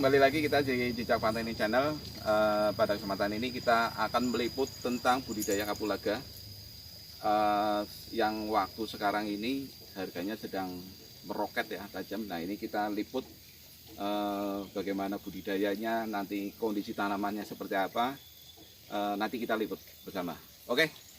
kembali lagi kita di Jejak Pantani Channel. Pada kesempatan ini kita akan meliput tentang budidaya kapulaga yang waktu sekarang ini harganya sedang meroket ya, tajam. Nah, ini kita liput bagaimana budidayanya, nanti kondisi tanamannya seperti apa. Nanti kita liput bersama. Oke.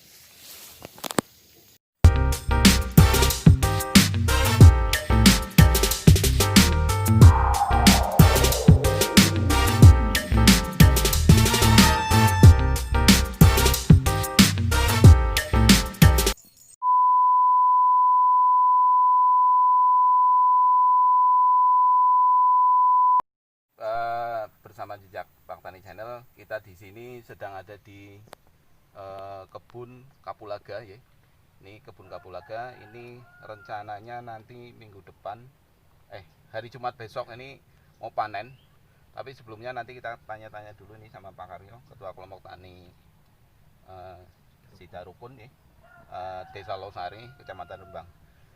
Bersama Jejak Pantani Channel, kita di sini sedang ada di kebun kapulaga ya. Ini kebun kapulaga, ini rencananya nanti minggu depan, hari Jumat besok ini mau panen. Tapi sebelumnya nanti kita tanya-tanya dulu nih sama Pak Karyo, Ketua Kelompok Tani Sidarukun ya, Desa Losari, Kecamatan Rembang.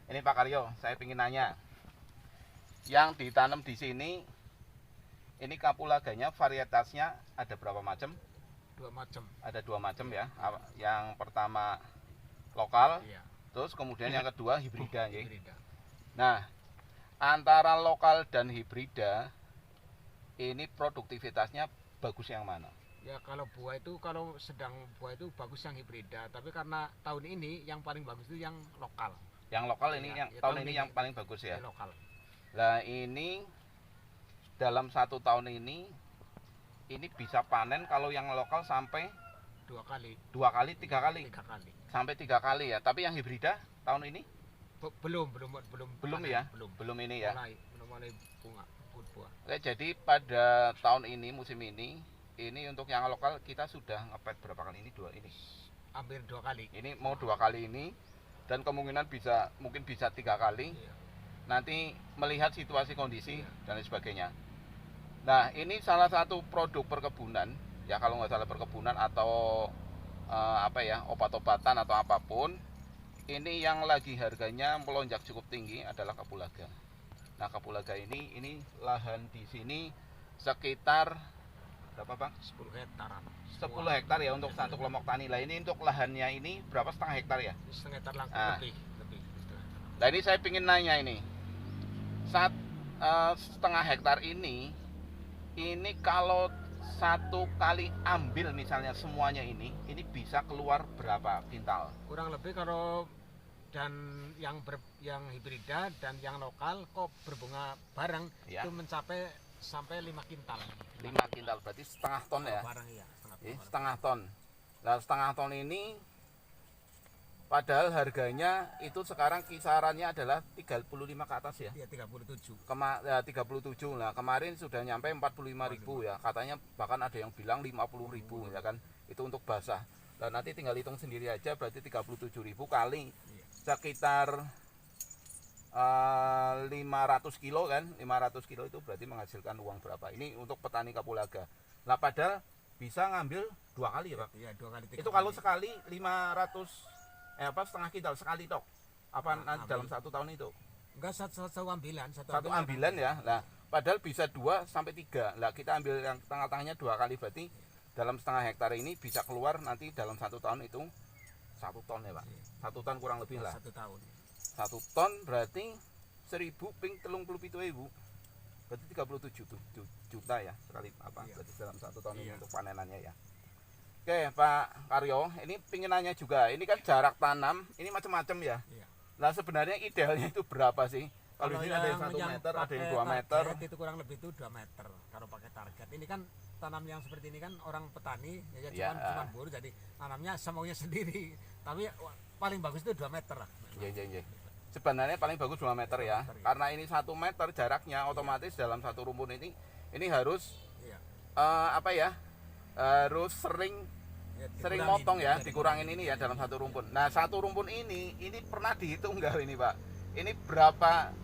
Ini Pak Karyo, saya ingin nanya, yang ditanam di sini ini kapulaganya varietasnya ada berapa macam? Dua macam. Ada dua macam ya. Yang pertama lokal, Iya. terus kemudian yang kedua hibrida. Hibrida. Nah, antara lokal dan hibrida ini produktivitasnya bagus yang mana? Ya kalau buah itu, kalau sedang buah itu bagus yang hibrida. Tapi karena tahun ini yang paling bagus itu yang lokal. Yang lokal ini Ya, yang tahun ini yang paling bagus ya. Lokal. Nah, ini dalam 1 tahun ini bisa panen kalau yang lokal sampai 2 kali. 2 kali, 3 kali. 3 kali. Sampai 3 kali ya. Tapi yang hibrida tahun ini Belum panen, ya. Belum. Belum ini ya. Mulai bunga, buah. Oke, jadi pada tahun ini, musim ini untuk yang lokal kita sudah ngepet berapa kali ini? 2 ini. Hampir 2 kali. Ini mau 2 kali ini dan kemungkinan mungkin bisa 3 kali. Iya. Nanti melihat situasi kondisi Iya. dan lain sebagainya. Nah, ini salah satu produk perkebunan ya, kalau nggak salah perkebunan atau obat-obatan atau apapun. Ini yang lagi harganya melonjak cukup tinggi adalah kapulaga. Nah, kapulaga ini lahan di sini sekitar berapa Bang? 10 hektaran. 10 hektar ya untuk satu kelompok tani. Lah ini untuk lahannya ini berapa, setengah hektar ya? Setengah hektar langsung lebih. Nah, ini saya ingin nanya ini. Setengah hektar ini kalau 1 kali ambil misalnya semuanya ini bisa keluar berapa kintal? Kurang lebih kalau dan yang hibrida dan yang lokal kok berbunga bareng Ya. itu mencapai sampai 5 kintal. 5 kintal berarti setengah ton ya? Barang ya, Setengah ton. Nah, setengah ton ini padahal harganya itu sekarang kisarannya adalah 35 ke atas ya? Iya, 37. 37. Nah, kemarin sudah nyampe 45.000 ya. Katanya bahkan ada yang bilang 50.000 ya kan. Itu untuk basah. Nah, nanti tinggal hitung sendiri aja, berarti 37.000 kali sekitar 500 kilo kan. 500 kilo itu berarti menghasilkan uang berapa? Ini untuk petani kapulaga. Nah, padahal bisa ngambil 2 kali ya Pak? Iya, 2 kali. Itu kalau sekali 500 setengah kintal sekali tok. Apa nanti dalam 1 tahun itu? Enggak, satu ambilan. Satu ambilan ya. Nah, padahal bisa 2 sampai 3. Lah kita ambil yang tengah-tengahnya 2 kali, berarti dalam setengah hektar ini bisa keluar nanti dalam 1 tahun itu 1 ton ya Pak. 1 ton kurang lebih lah. 1 tahun. 1 ton berarti 1000 ping 37.000. Berarti 37 juta ya sekali Iya. berarti dalam 1 tahun ini Iya. untuk panenannya ya. Oke Pak Karyo, ini pingin nanya juga, ini kan jarak tanam ini macam-macam ya. Iya. Nah, sebenarnya idealnya itu berapa sih? Kalau ini ada yang 1 meter, ada yang 2 meter. Itu kurang lebih itu 2 meter kalau pakai target. Ini kan tanam yang seperti ini kan orang petani ya, cuman buruh, jadi tanamnya semaunya sendiri. Tapi paling bagus itu 2 meter lah. Iya. Sebenarnya paling bagus 2 meter ya. Karena ini 1 meter jaraknya, otomatis dalam 1 rumpun ini harus harus sering motong ya, dikurangin ini ya dalam 1 rumpun. Nah, 1 rumpun ini pernah dihitung nggak ini Pak? Ini berapa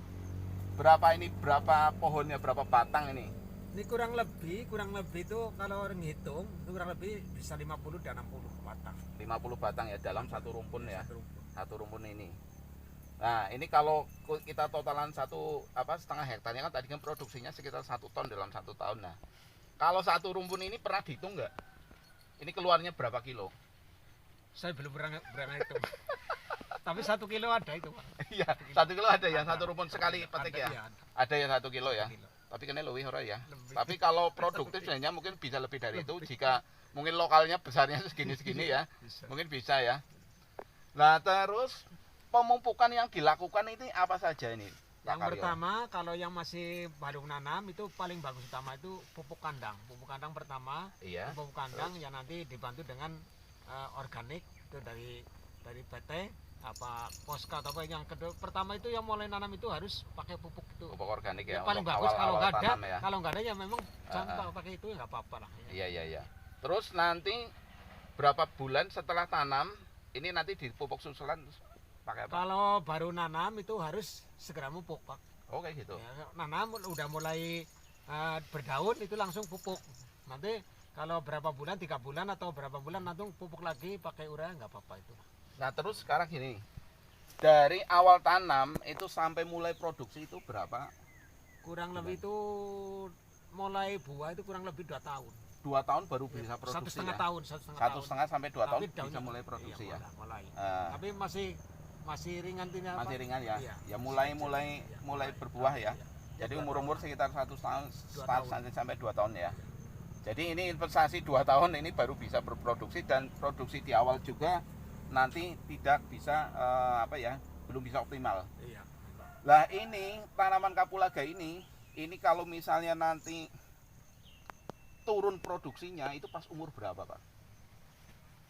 pohonnya, berapa batang ini? Ini kurang lebih itu kalau orang hitung itu kurang lebih bisa 50 dan 60 batang. 50 batang ya dalam 1 rumpun ya. Satu rumpun. 1 rumpun ini. Nah, ini kalau kita totalan setengah hektarnya kan tadi kan produksinya sekitar 1 ton dalam 1 tahun. Nah, kalau satu rumpun ini pernah dihitung nggak? Ini keluarnya berapa kilo? Saya belum pernah itu. Tapi 1 kilo ada itu, Pak. Iya, 1 kilo ada ya, satu rumpun sekali petik ya. Iya, Ada yang 1 kilo ya. kilo. Tapi kena lebih ora ya. Lebih. Tapi kalau produktif sebenarnya mungkin bisa lebih dari itu jika mungkin lokalnya besarnya segini-segini ya. Bisa. Mungkin bisa ya. Nah, terus pemupukan yang dilakukan ini apa saja ini, Pak Yang Karyo? pertama, kalau yang masih baru nanam itu paling bagus utama itu pupuk kandang. Pupuk kandang pertama, Iya. pupuk kandang yang nanti dibantu dengan organik itu dari PT apa Poska atau apa. Yang kedua, pertama itu yang mulai nanam itu harus pakai pupuk itu. Pupuk organik ya. Ya, paling untuk bagus kalau awal-awal nggak ada, tanam ya. kalau nggak ada ya memang jangan pakai itu ya nggak apa-apa lah. Iya, iya, iya. Terus nanti berapa bulan setelah tanam ini nanti dipupuk susulan terus pakai apa? Kalau baru nanam itu harus segera pupuk, Pak. Oke gitu. Ya, nanam udah mulai berdaun itu langsung pupuk. Nanti kalau berapa bulan, 3 bulan atau berapa bulan nanti pupuk lagi pakai urea nggak apa-apa itu. Nah terus sekarang gini, dari awal tanam itu sampai mulai produksi itu berapa? Kurang lebih itu mulai buah itu kurang lebih 2 tahun. 2 tahun baru bisa produksi 1,5 ya? tahun, 1,5 sampai 2 tahun Tapi bisa daunnya- mulai produksi iya, ya? mulai. Ah. Tapi masih ringan tidak Masih Pak? ringan ya? Iya. Ya mulai berbuah ya? Iya. Jadi umur-umur sekitar 1 tahun, 2 tahun. sampai 2 tahun ya? Jadi ini investasi 2 tahun ini baru bisa berproduksi, dan produksi di awal juga nanti tidak bisa belum bisa optimal. Iya. Lah ini tanaman kapulaga ini kalau misalnya nanti turun produksinya itu pas umur berapa, Pak?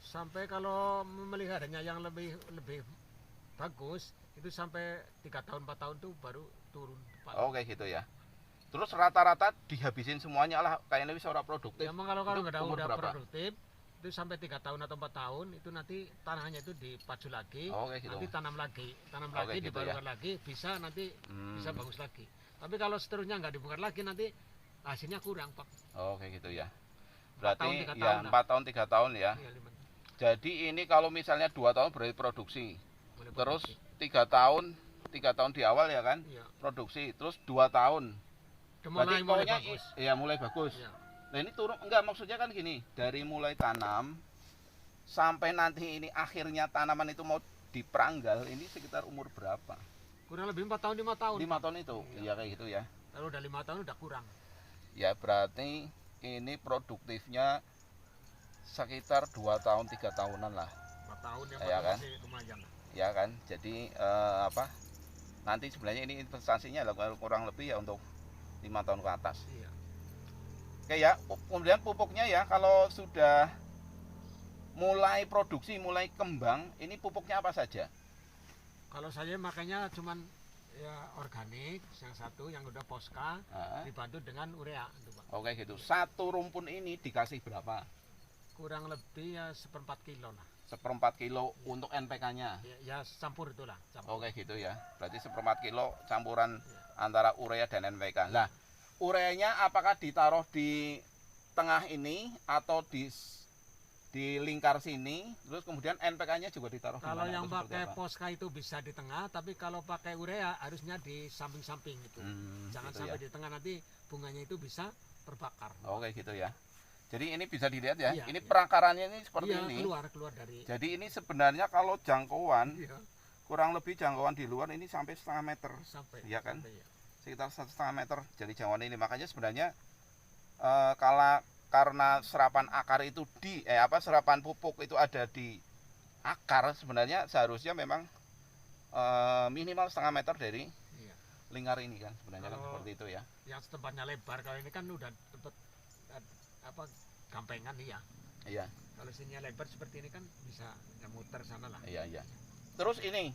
Sampai kalau memeliharanya yang lebih bagus itu sampai 3 tahun 4 tahun tuh baru turun, Pak. Oh kayak gitu ya. Terus rata-rata dihabisin semuanya lah, kayaknya bisa ora produktif. Ya, emang kalau Itu nggak ada umur udah berapa? produktif itu sampai 3 tahun atau 4 tahun itu nanti tanahnya itu dipacu lagi, Oh, kayak gitu. nanti tanam lagi kayak gitu dibarukan lagi, bisa nanti Hmm. bisa bagus lagi. Tapi kalau seterusnya nggak dibongkar lagi nanti hasilnya kurang, Pak. Oh kayak gitu ya. 4 tahun, Berarti 3 ya tahun lah. 4 tahun 3 tahun ya. Iya, 5 Jadi ini kalau misalnya 2 tahun berarti produksi. boleh Terus produksi. 3 tahun di awal ya kan Iya. produksi. Terus 2 tahun. Udah Berarti mulai pokoknya bagus. ya mulai bagus. Iya. Nah ini turun enggak, maksudnya kan gini, dari mulai tanam sampai nanti ini akhirnya tanaman itu mau diperanggal ini sekitar umur berapa? Kurang lebih 4 tahun 5 tahun. 5 tahun itu. Iya kayak gitu ya. Kalau udah 5 tahun udah kurang. Ya berarti ini produktifnya sekitar 2 tahun 3 tahunan lah. 4 tahun ya, Iya Pak, kan? masih lumayan lah. Ya kan. Jadi nanti sebenarnya ini investasinya kurang lebih ya untuk 5 tahun ke atas. Iya. Oke ya, kemudian pupuknya ya kalau sudah mulai produksi, mulai kembang, ini pupuknya apa saja? Kalau saya makanya cuman ya organik yang satu, yang udah Poska Nah, dibantu dengan urea itu, Pak. oke gitu. Satu rumpun ini dikasih berapa? Kurang lebih ya 1/4 kilo lah. 1/4 kilo untuk NPK-nya. Ya campur itulah, campur. Oke gitu ya. Berarti 1/4 kilo campuran antara urea dan NPK. Nah, ureanya apakah ditaruh di tengah ini atau di lingkar sini, terus kemudian NPK-nya juga ditaruh di Kalau mana yang atau seperti pakai apa? Poska itu bisa di tengah, tapi kalau pakai urea harusnya di samping-samping gitu. Jangan Gitu sampai ya. di tengah, nanti bunganya itu bisa terbakar. Oke gitu ya. Jadi ini bisa dilihat ya. Iya, Ini iya. perakarannya ini seperti Iya, ini. keluar dari. Jadi ini sebenarnya kalau jangkauan Iya, kurang lebih jangkauan di luar ini sampai 1/2 meter, sampai. Iya kan? sampai, ya. sekitar 1/2 meter. Jadi jangkauan ini makanya sebenarnya karena serapan akar itu serapan pupuk itu ada di akar, sebenarnya seharusnya memang minimal 1/2 meter dari Iya. lingkar ini kan sebenarnya kan Kalau- seperti itu ya. Yang tempatnya lebar, kalau ini kan udah tempat gampengan ya. Iya, Kalau sini lebar seperti ini kan bisa ya muter sana lah. iya, iya. Terus ini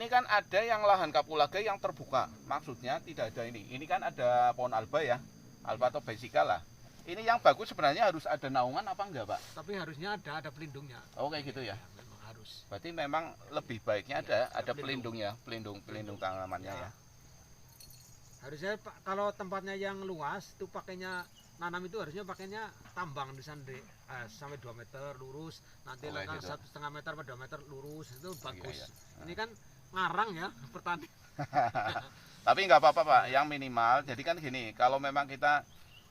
kan ada yang lahan kapulaga yang terbuka, maksudnya tidak ada ini. Ini kan ada pohon alba ya, alba atau baisika lah. Ini yang bagus sebenarnya harus ada naungan apa enggak, Pak? Tapi harusnya ada pelindungnya. Oh kayak gitu ya. Memang harus. Berarti memang lebih baiknya Iya, ada ada pelindungnya, pelindung tanamannya ya. Harusnya kalau tempatnya yang luas itu pakainya nanam itu harusnya pakainya tambang di sana sampai 2 meter lurus, nanti Oh, kayak lengkap gitu. 1,5 meter atau 2 meter lurus itu bagus. iya. Ini kan ngarang ya petani. Tapi nggak apa-apa Pak, yang minimal. Jadi kan gini, kalau memang kita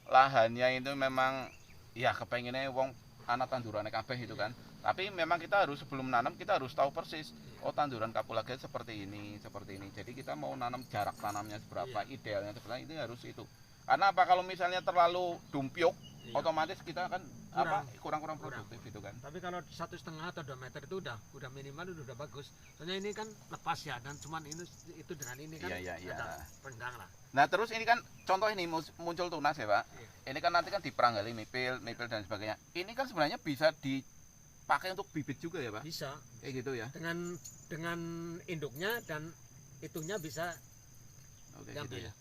lahannya itu memang ya kepengennya wong anak tandurannya kabeh itu kan. Tapi memang kita harus sebelum nanam kita harus tahu persis. Oh tanduran kapulaga seperti ini, seperti ini. Jadi kita mau nanam jarak tanamnya seberapa, idealnya sebenarnya ini harus itu. Karena apa kalau misalnya terlalu dumpiuk, otomatis kita kan kurang produktif itu kan. Tapi kalau 1,5 atau 2 meter itu udah minimal udah bagus. Soalnya ini kan lepas ya, dan cuman ini itu dengan ini kan ada pendang lah. Nah terus ini kan contoh ini muncul tunas ya Pak. Ini kan nanti kan diperanggali mipil dan sebagainya. Ini kan sebenarnya bisa dipakai untuk bibit juga ya Pak? Bisa. Kayak gitu ya. Dengan induknya dan itunya bisa gitu ya.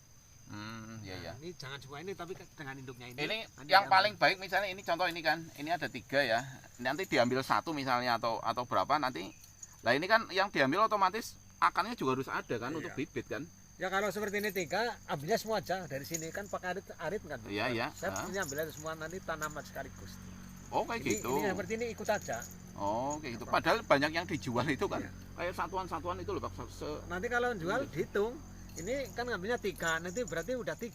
Ya. Ini jangan cuma ini tapi dengan induknya ini. Ini yang paling baik misalnya ini contoh ini kan, ini ada 3 ya. Nanti diambil 1 misalnya atau berapa nanti. Lah ini kan yang diambil otomatis akarnya juga harus ada kan untuk bibit kan. Ya kalau seperti ini 3, ambilnya semua aja dari sini kan pakai arit kan. Iya. Saya ini ambil aja semua nanti tanaman sekaligus. Oh kayak gitu. Ini seperti ini ikut aja. Oh kayak gitu. Padahal banyak yang dijual itu kan. Kayak satuan-satuan itu loh Pak. Nanti kalau jual dihitung. Ini kan ngambilnya 3, nanti berarti udah 3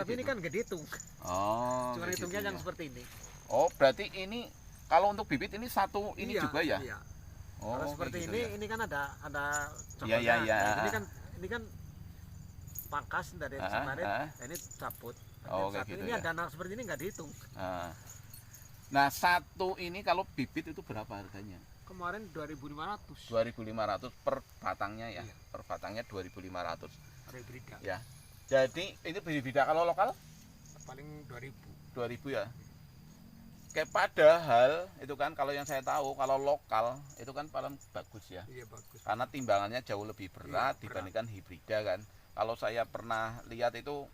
tapi gitu. Ini kan gak dihitung. Oh. Cuma hitungnya gitu, yang seperti ini. Oh berarti ini kalau untuk bibit ini satu ini juga ya? Iya. Oh, kalau seperti gitu ini kan ada Iya. Nah, ini kan pangkas dari kemarin, ini cabut. Oh kayak gitu. Ini ada anak seperti ini nggak dihitung. Nah satu ini kalau bibit itu berapa harganya? Kemarin 2.500. 2.500 per batangnya ya. Iya. Per batangnya 2.500. Hibrida. Ya. Jadi ini hibrida kalau lokal paling 2.000. 2.000 ya. Kayak padahal itu kan kalau yang saya tahu kalau lokal itu kan paling bagus ya. Iya bagus. Karena timbangannya jauh lebih berat dibandingkan hibrida kan. Kalau saya pernah lihat itu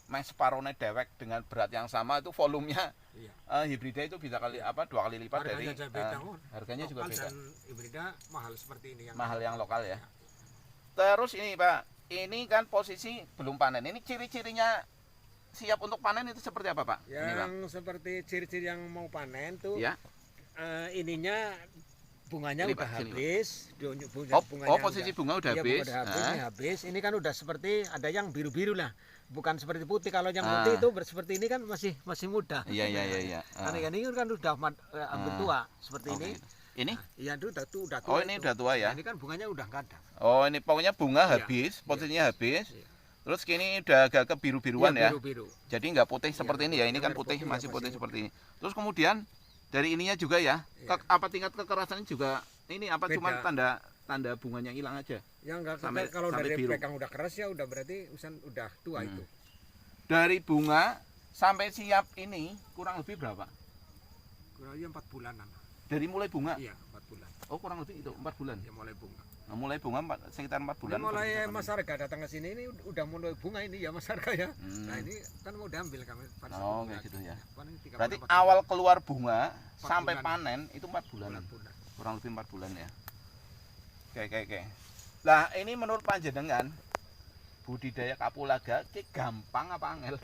separuhnya dewek dengan berat yang sama itu volumenya hibrida itu bisa 2 kali lipat harganya dari harganya juga beda. Hibrida mahal seperti ini yang lokal ya. Terus ini Pak, ini kan posisi belum panen. Ini ciri-cirinya siap untuk panen itu seperti apa Pak? Yang seperti ciri-ciri yang mau panen tuh ininya bunganya udah habis. Bunganya posisi bunga udah habis. Ini habis. Ini kan udah seperti ada yang biru-biru lah. Bukan seperti putih. Kalau yang putih itu seperti ini kan masih muda. Iya. Ini kan udah hampir tua seperti ini. Gitu. Ini? Iya, itu udah tua. Oh, ini udah tua ya. Ini kan bunganya udah enggak ada. Oh, ini pokoknya bunga habis, posisinya habis. Terus kini udah agak kebiru-biruan ya. Biru-biru. Jadi nggak putih seperti ini ya. Ini kan putih, masih putih seperti ini. Terus kemudian dari ininya juga ya. Apa tingkat kekerasannya juga ini apa cuma tanda bunganya hilang aja? Ya enggak, kalau dari pegang udah keras ya udah berarti udah tua itu. Dari bunga sampai siap ini kurang lebih berapa? Kurang lebih 4 bulanan. Dari mulai bunga? Iya, 4 bulan. Oh, kurang lebih itu 4 bulan. Ya mulai bunga. Nah, mulai bunga sekitar 4 bulan. Mulai masyarakat datang ke sini ini udah mulai bunga ini ya masyarakat ya. Nah, ini kan mau diambil kami pada kayak gitu ya. Berarti awal keluar bunga sampai panen itu 4 bulan. Kurang lebih 4 bulan ya. Oke. Nah, ini menurut panjenengan budidaya kapulaga ini gampang apa angel?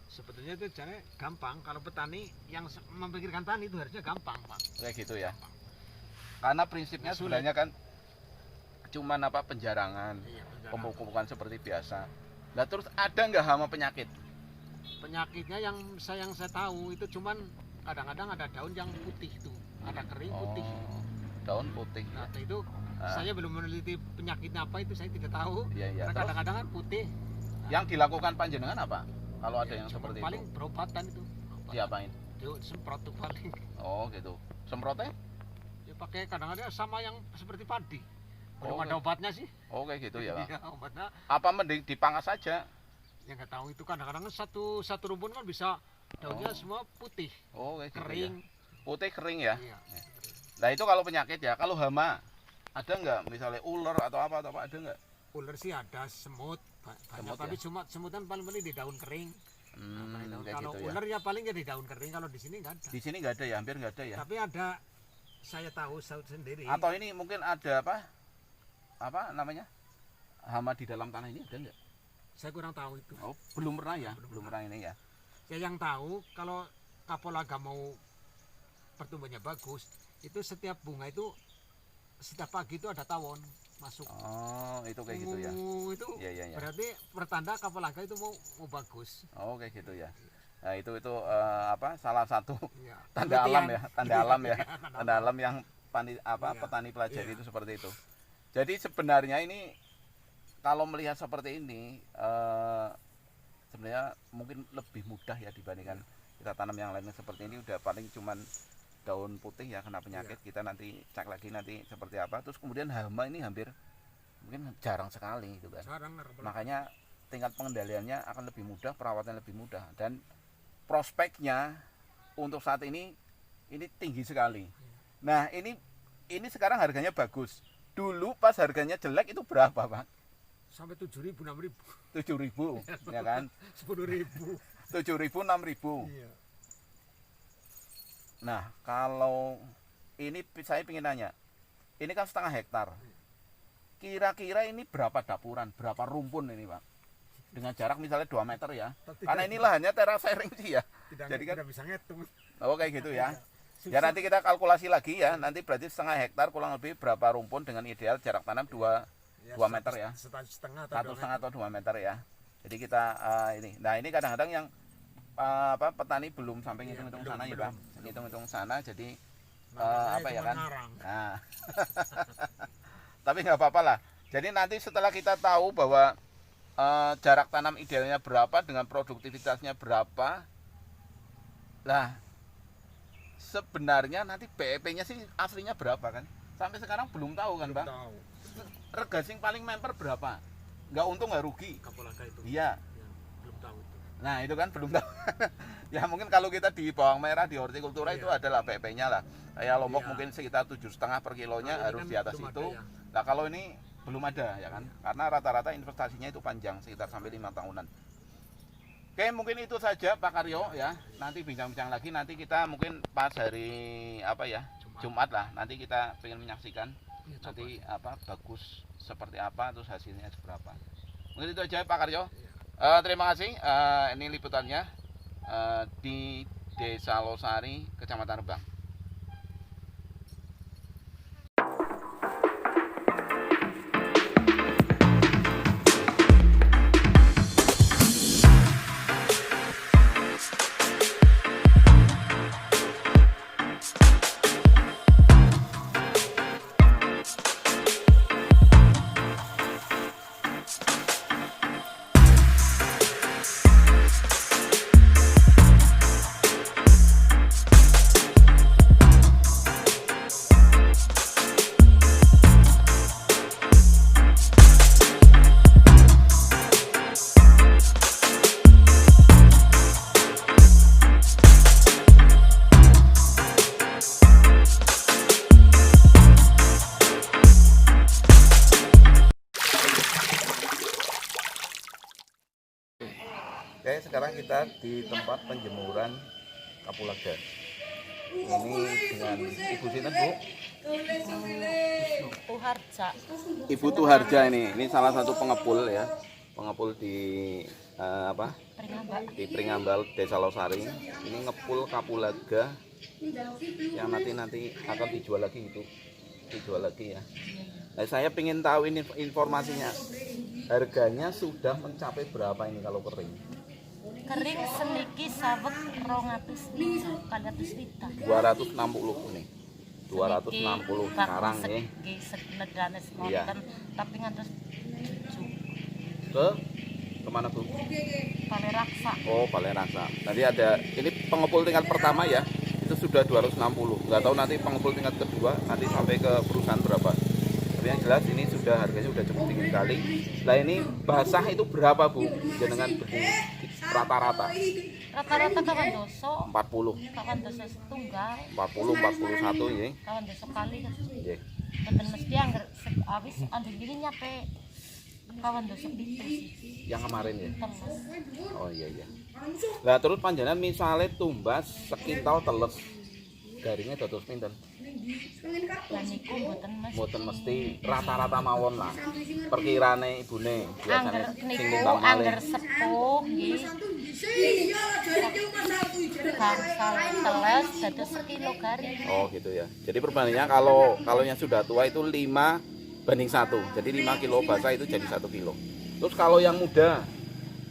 Sebetulnya itu caranya gampang. Kalau petani yang memikirkan tani itu harusnya gampang, Pak. Kayak gitu ya. Karena prinsipnya sebenarnya kan cuman penjarangan, pemupukan seperti biasa. Nah, terus ada nggak hama penyakit? Penyakitnya yang saya tahu itu cuman kadang-kadang ada daun yang putih itu, ada kering putih. Daun putih. Nah, itu saya belum meneliti penyakitnya apa itu saya tidak tahu. Iya. Kadang-kadang kan putih. Yang dilakukan panjenengan apa? Kalau ada yang seperti paling itu. Paling perobatan itu. Diapain? Itu semprot tuh paling. Oh gitu. Semprotnya? Ya pakai kadang-kadang sama yang seperti padi. Belum ada obatnya sih. Oh kayak gitu ya Pak. Iya, obatnya. Apa mending dipangkas saja? Ya nggak tahu itu kadang-kadang satu rumpun kan bisa daunnya semua putih. Oh kayak kering. Gitu ya? Putih kering ya? Iya. Nah itu kalau penyakit ya. Kalau hama ada nggak? Misalnya ular atau apa ada nggak? Ular sih ada, semut banyak, tapi cuma semutan paling di daun kering. Kalau gitu ular ya paling di daun kering, kalau di sini nggak ada. Di sini nggak ada ya, hampir nggak ada ya. Tapi ada, saya tahu sendiri. Atau ini mungkin ada apa namanya hama di dalam tanah ini ada nggak? Saya kurang tahu itu. Oh belum pernah ya, belum pernah ini ya. Saya yang tahu kalau kapulaga mau pertumbuhannya bagus, itu setiap bunga itu setiap pagi itu ada tawon. masuk. Oh, itu kayak gitu ya. Itu Iya. berarti pertanda kapulaga itu mau bagus. Oh, kayak gitu ya. Nah, itu apa? Salah satu Iya. tanda alam ya, tanda alam ya. Tanda Tanda alam yang Iya. petani pelajari Iya. itu seperti itu. Jadi sebenarnya ini kalau melihat seperti ini sebenarnya mungkin lebih mudah ya dibandingkan kita tanam yang lainnya seperti ini. Udah paling cuman daun putih ya kena penyakit, kita nanti cek lagi nanti seperti apa. Terus kemudian hama ini hampir mungkin jarang sekali gitu kan. Makanya tingkat pengendaliannya akan lebih mudah, perawatannya lebih mudah, dan prospeknya untuk saat ini tinggi sekali. Nah, ini sekarang harganya bagus. Dulu pas harganya jelek itu berapa, Pak? Sampai 7.000, 6.000. 7.000 ya kan? 10.000. 7.000, 6.000. Iya. Nah, kalau ini saya ingin nanya, ini kan setengah hektar. Kira-kira ini berapa dapuran, berapa rumpun ini, Pak? Dengan jarak misalnya 2 meter ya. Karena ini lahannya terasering sih ya. Jadi kan tidak bisa ngitung. oh kayak gitu ya. Ya nanti kita kalkulasi lagi ya. Nanti berarti setengah hektar kurang lebih berapa rumpun dengan ideal jarak tanam 2 meter ya. 1,5 atau 2 meter ya. Jadi kita ini. Nah, ini kadang-kadang yang petani belum sampai ngitung-ngitung sana ya, Pak. Ngitung-ngitung sana jadi apa ya kan? Nah. Tapi nggak apa-apa lah. Jadi nanti setelah kita tahu bahwa jarak tanam idealnya berapa dengan produktivitasnya berapa, lah sebenarnya nanti BEP-nya sih aslinya berapa kan? Sampai sekarang belum tahu kan, Pak? Tahu. Regasing paling memper berapa? Nggak untung nggak rugi. Kapulaga itu. Iya. Ya, belum tahu itu. Nah itu kan belum tahu. Ya mungkin kalau kita di bawang merah di hortikultura itu adalah BEP-nya lah. Kayak Lombok mungkin sekitar 7,5 per kilonya harus di atas itu. Nah kalau ini belum ada ya kan? Karena rata-rata investasinya itu panjang sekitar sampai 5 tahunan. Oke, mungkin itu saja Pak Karyo ya. Nanti bincang-bincang lagi, nanti kita mungkin pas hari apa ya? Jumat lah. Nanti kita pengen menyaksikan nanti bagus seperti apa, terus hasilnya seberapa. Mungkin itu aja Pak Karyo. Terima kasih. Ini liputannya di Desa Losari, Kecamatan Rembang. Oke, sekarang kita di tempat penjemuran kapulaga. Ini dengan Ibu Sinten, Bu? Tuharja. Ibu Tuharja ini salah satu pengepul ya. Pengepul di Pringambal. Di Pringambal, Desa Losari. Ini ngepul kapulaga yang nanti akan dijual lagi itu. Dijual lagi ya. Nah, saya ingin tahu ini informasinya. Harganya sudah mencapai berapa ini kalau kering? Kering seniki sawet 200 liter. 260 nih. 260 sekarang nih. Sedane Iya. tapi ngantos Kemana Bu? Balai Raksa. Oh, Balai Raksa. Tadi ada ini pengepul tingkat pertama ya. Itu sudah 260. Nggak tahu nanti pengepul tingkat kedua nanti sampai ke perusahaan berapa. Tapi yang jelas ini sudah harganya sudah cukup tinggi sekali. Nah, ini basah itu berapa Bu? Jenengan beli rata-rata. Rata-rata kawan doso 40. kawan doso setunggal 40 41 ya. kawan doso kali Nggih. bener mesti anggar habis anu gini nyampe kawan doso itu sih Yang kemarin ya. teles. Oh iya. Lah terus panjenengan misalnya tumbas sekintal teles. Garingnya dados pinten? Dan niku Mboten mesti rata-rata mawon lah. Perkirane ibune biasanya angger sing niku timbang malih. angger sepuh nggih gangsal teles dados sekilo garing. Oh gitu ya. Jadi perbandingannya kalau yang sudah tua itu 5 banding 1. Jadi 5 kilo basah itu jadi 1 kilo. Terus kalau yang muda,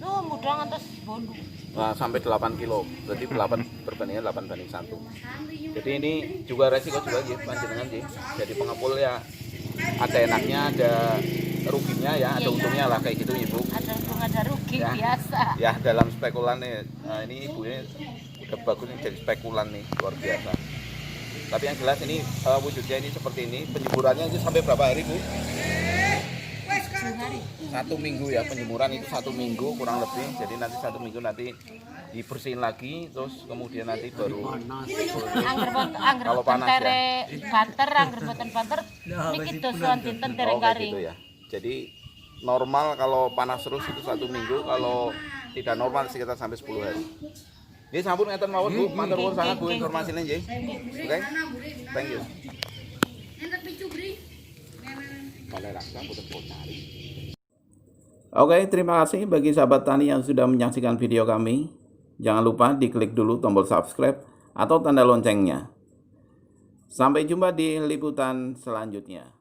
mudah ngantos bondu. nah, sampai 8 kilo. Berarti 8 perbandingan 8 banding 1. Jadi ini juga resiko juga ya panjenengan ya. Jadi pengepul ya ada enaknya, ada ruginya ya, ada untungnya lah kayak gitu Ibu. Ada untung ada rugi Ya. biasa. Ya dalam spekulan nih, nah, ini ibunya udah bagus nih jadi spekulan nih, luar biasa. Tapi yang jelas ini wujudnya ini seperti ini. Penjemurannya itu sampai berapa hari Bu? 1 minggu ya, penjemuran itu 1 minggu kurang lebih. Jadi nanti 1 minggu nanti dibersihin lagi, terus kemudian nanti baru Angger Kalau boten panas ya. tere banter, angger boten banter niki dosuan dinten tereng kayak garing. gitu ya. Jadi normal kalau panas terus itu 1 minggu, kalau tidak normal sekitar sampai 10 hari. Ini sampun ngeten mawon Bu, matur nuwun sangat Bu informasinya nggih. Oke. Thank you. Oke, terima kasih bagi sahabat tani yang sudah menyaksikan video kami. Jangan lupa diklik dulu tombol subscribe atau tanda loncengnya. Sampai jumpa di liputan selanjutnya.